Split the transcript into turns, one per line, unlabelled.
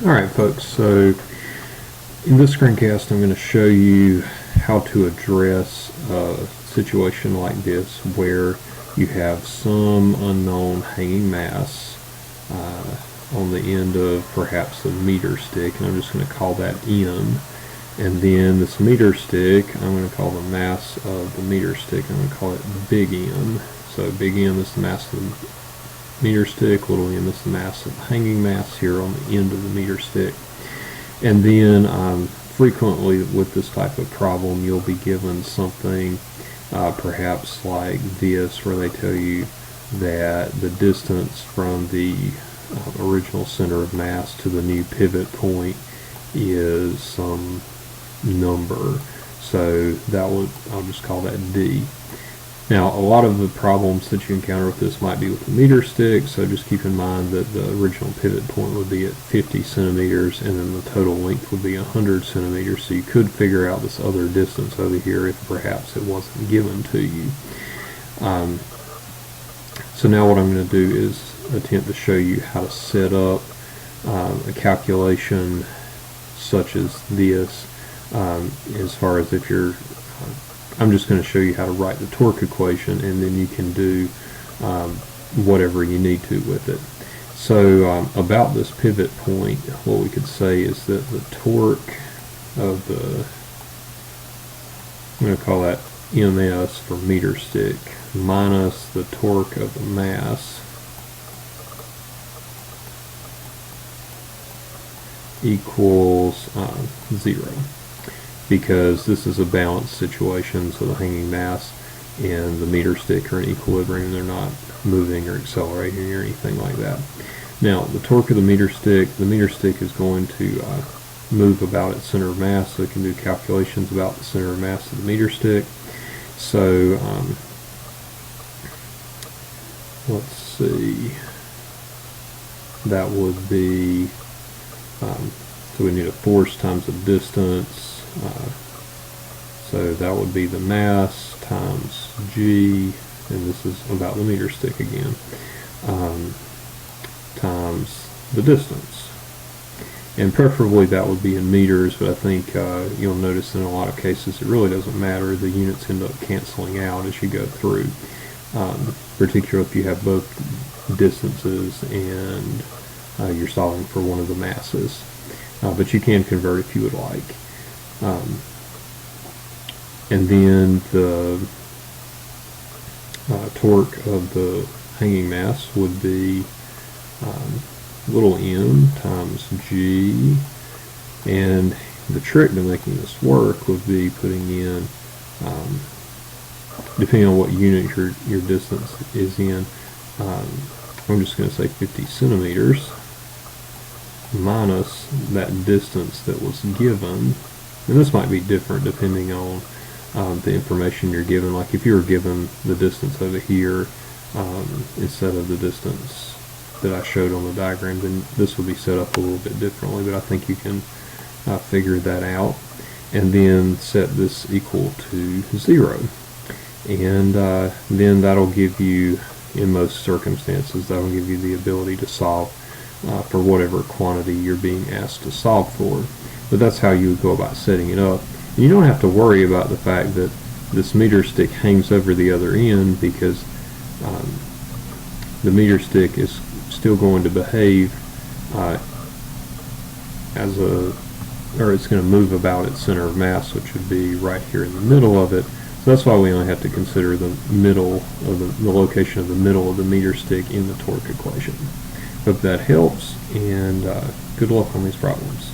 Alright folks, so in this screencast I'm going to show you how to address a situation like this where you have some unknown hanging mass on the end of perhaps a meter stick, and I'm just going to call that N. And then this meter stick, I'm going to call the mass of the meter stick, I'm going to call it big N. So big N is the mass of the meter stick, little n is the mass of the hanging mass here on the end of the meter stick. And then frequently with this type of problem you'll be given something perhaps like this, where they tell you that the distance from the original center of mass to the new pivot point is some number. So I'll just call that D. Now, a lot of the problems that you encounter with this might be with the meter stick, so just keep in mind that the original pivot point would be at 50 centimeters, and then the total length would be 100 centimeters, so you could figure out this other distance over here if perhaps it wasn't given to you. So now what I'm going to do is attempt to show you how to set up a calculation such as this, as far as if you're I'm just going to show you how to write the torque equation, and then you can do whatever you need to with it. So about this pivot point, what we could say is that the torque of I'm going to call that MS for meter stick, minus the torque of the mass equals 0. Because this is a balanced situation, so the hanging mass and the meter stick are in equilibrium. They're not moving or accelerating or anything like that. Now, the torque of the meter stick is going to move about its center of mass, so it can do calculations about the center of mass of the meter stick. So, let's see, that would be, so we need a force times a distance. So that would be the mass times G, and this is about the meter stick again, times the distance. And preferably that would be in meters, but I think you'll notice in a lot of cases it really doesn't matter. The units end up canceling out as you go through, particularly if you have both distances and you're solving for one of the masses. But you can convert if you would like. And then the torque of the hanging mass would be little n times G, and the trick to making this work would be putting in, depending on what unit your distance is in, I'm just going to say 50 centimeters minus that distance that was given. And this might be different depending on the information you're given. Like if you were given the distance over here instead of the distance that I showed on the diagram, then this would be set up a little bit differently, but I think you can figure that out. And then set this equal to 0. And then that'll give you, in most circumstances, that'll give you the ability to solve for whatever quantity you're being asked to solve for. But that's how you would go about setting it up. And you don't have to worry about the fact that this meter stick hangs over the other end, because the meter stick is still going to behave it's going to move about its center of mass, which would be right here in the middle of it. So that's why we only have to consider the middle of the location of the middle of the meter stick in the torque equation. Hope that helps, and good luck on these problems.